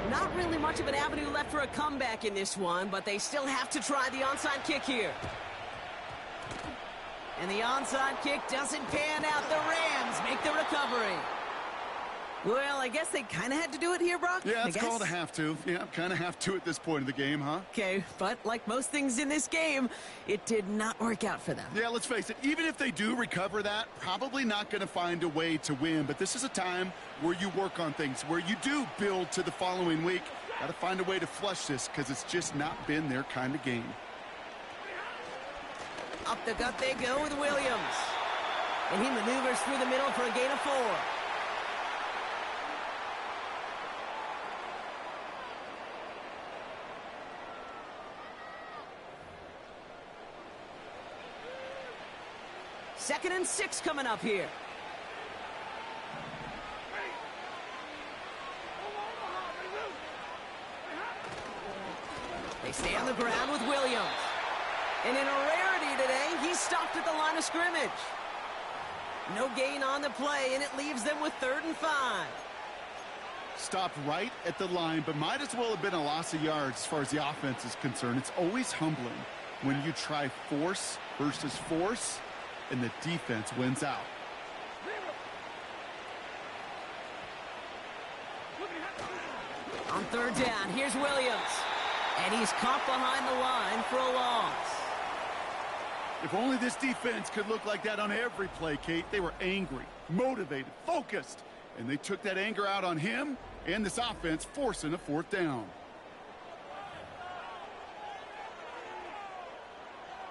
Not really much of an avenue left for a comeback in this one, but they still have to try the onside kick here. And the onside kick doesn't pan out. The Rams make the recovery. Well, I guess they kind of had to do it here, Brock. Yeah, it's called a have to. Yeah, kind of have to at this point of the game, huh? Okay, but like most things in this game, it did not work out for them. Yeah, let's face it, even if they do recover that, probably not going to find a way to win. But this is a time where you work on things, where you do build to the following week. Got to find a way to flush this because it's just not been their kind of game. Up the gut they go with Williams. And he maneuvers through the middle for a gain of 4. Second and 6 coming up here. They stay on the ground with Williams. And in a rarity today, he stopped at the line of scrimmage. No gain on the play, and it leaves them with 3rd and 5. Stopped right at the line, but might as well have been a loss of yards as far as the offense is concerned. It's always humbling when you try force versus force, and the defense wins out. On 3rd down, here's Williams. And he's caught behind the line for a loss. If only this defense could look like that on every play, Kate. They were angry, motivated, focused, and they took that anger out on him and this offense, forcing a 4th down.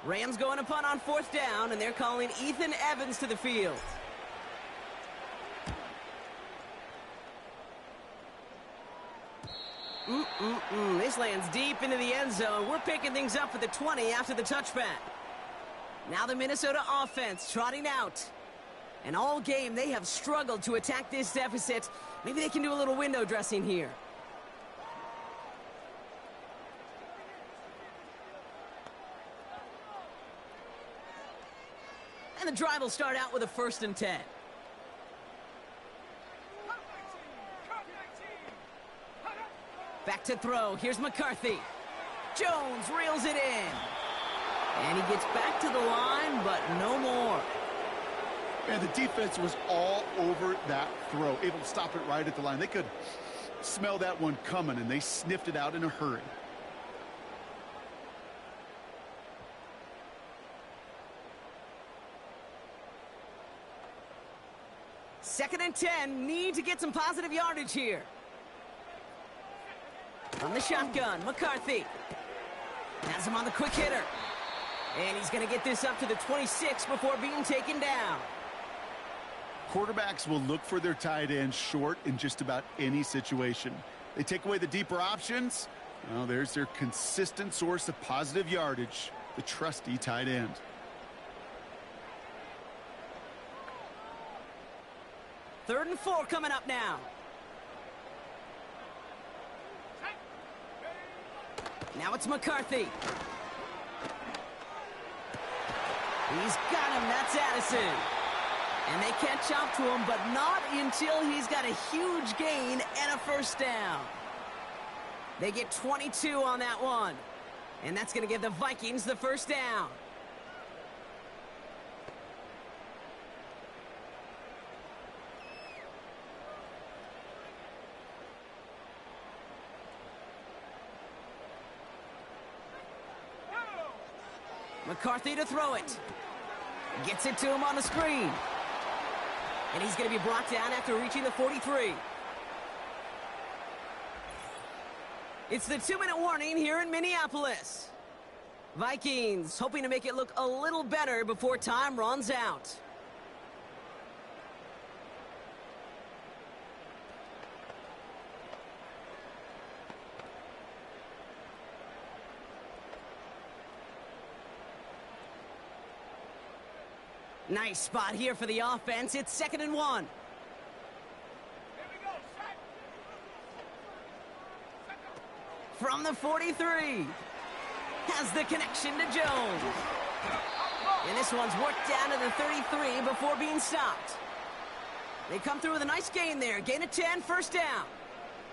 Rams going to punt on 4th down, and they're calling Ethan Evans to the field. This lands deep into the end zone. We're picking things up for the 20 after the touchback. Now the Minnesota offense trotting out. And all game, they have struggled to attack this deficit. Maybe they can do a little window dressing here. And the drive will start out with a 1st and 10. Back to throw. Here's McCarthy. Jones reels it in. And he gets back to the line, but no more. And the defense was all over that throw, able to stop it right at the line. They could smell that one coming, and they sniffed it out in a hurry. Second and 10, need to get some positive yardage here. From the shotgun, McCarthy. Has him on the quick hitter. And he's going to get this up to the 26 before being taken down. Quarterbacks will look for their tight end short in just about any situation. They take away the deeper options. Well, there's their consistent source of positive yardage, the trusty tight end. Third and 4 coming up now. Now it's McCarthy. He's got him. That's Addison. And they catch up to him, but not until he's got a huge gain and a 1st down. They get 22 on that one. And that's going to give the Vikings the 1st down. McCarthy to throw it. Gets it to him on the screen. And he's going to be brought down after reaching the 43. It's the 2-minute warning here in Minneapolis. Vikings hoping to make it look a little better before time runs out. Nice spot here for the offense. It's 2nd and 1. From the 43. Has the connection to Jones. And this one's worked down to the 33 before being stopped. They come through with a nice gain there. Gain of 10, first down.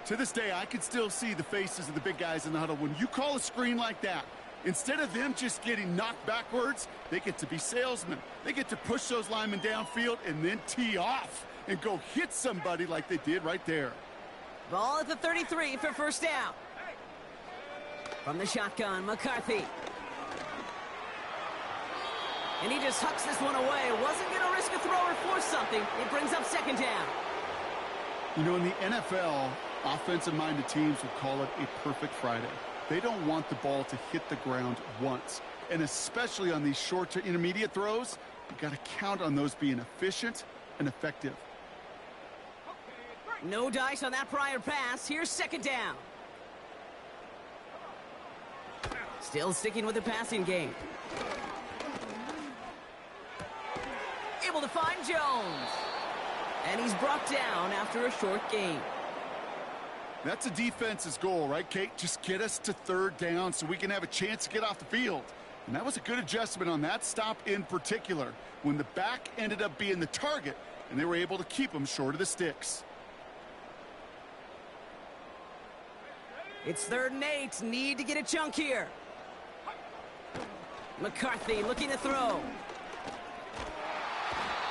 To this day, I can still see the faces of the big guys in the huddle. When you call a screen like that, instead of them just getting knocked backwards, they get to be salesmen. They get to push those linemen downfield and then tee off and go hit somebody like they did right there. Ball at the 33 for first down. From the shotgun, McCarthy. And he just hucks this one away. Wasn't going to risk a throw or force something. It brings up 2nd down. You know, in the NFL, offensive-minded teams would call it a perfect Friday. They don't want the ball to hit the ground once. And especially on these short to intermediate throws, you got to count on those being efficient and effective. No dice on that prior pass. Here's 2nd down. Still sticking with the passing game. Able to find Jones. And he's brought down after a short gain. That's a defense's goal, right, Kate? Just get us to 3rd down so we can have a chance to get off the field. And that was a good adjustment on that stop in particular, when the back ended up being the target, and they were able to keep him short of the sticks. It's 3rd and 8. Need to get a chunk here. McCarthy looking to throw.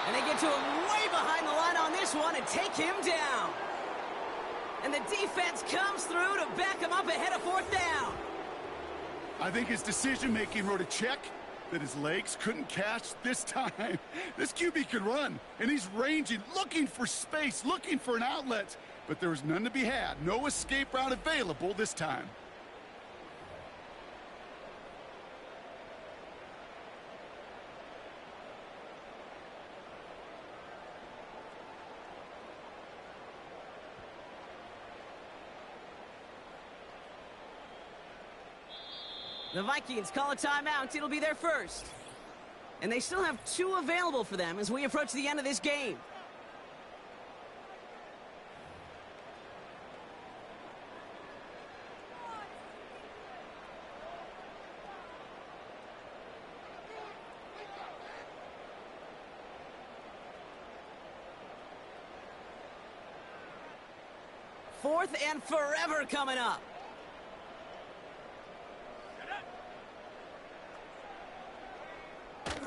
And they get to him way behind the line on this one and take him down. And the defense comes through to back him up ahead of 4th down. I think his decision-making wrote a check that his legs couldn't catch this time. This QB can run, and he's ranging, looking for space, looking for an outlet. But there was none to be had. No escape route available this time. The Vikings call a timeout. It'll be their first. And they still have 2 available for them as we approach the end of this game. Fourth and forever coming up.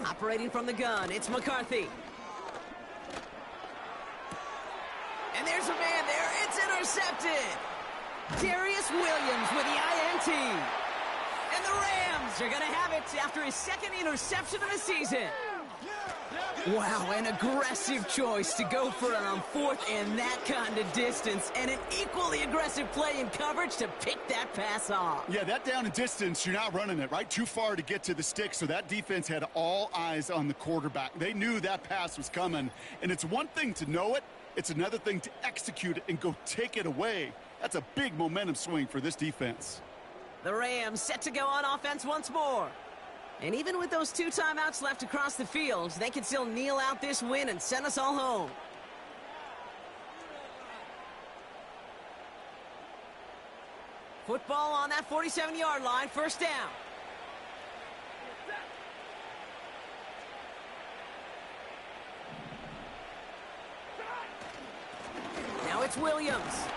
Operating from the gun, it's McCarthy. And there's a man there. It's intercepted. Darius Williams with the INT. And the Rams are going to have it after his 2nd interception of the season. Wow, an aggressive choice to go for it on 4th and that kind of distance, and an equally aggressive play in coverage to pick that pass off. Yeah, that down and distance, you're not running it, right? Too far to get to the stick, so that defense had all eyes on the quarterback. They knew that pass was coming, and it's one thing to know it, it's another thing to execute it and go take it away. That's a big momentum swing for this defense. The Rams set to go on offense once more. And even with those 2 timeouts left across the field, they can still kneel out this win and send us all home. Football on that 47-yard line, first down. Now it's Williams.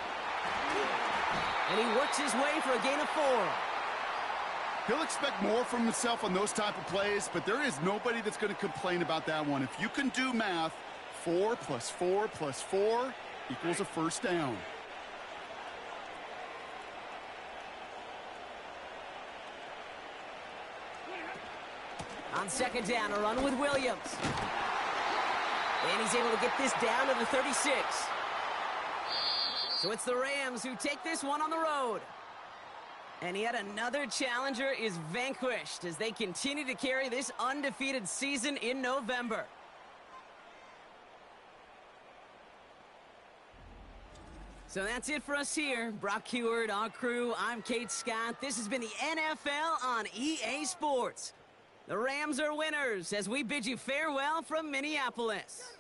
And he works his way for a gain of 4. He'll expect more from himself on those type of plays, but there is nobody that's going to complain about that one. If you can do math, 4 plus 4 plus 4 equals a first down. On 2nd down, a run with Williams. And he's able to get this down to the 36. So it's the Rams who take this one on the road. And yet another challenger is vanquished as they continue to carry this undefeated season in November. So that's it for us here. Brock Heward, our crew, I'm Kate Scott. This has been the NFL on EA Sports. The Rams are winners as we bid you farewell from Minneapolis.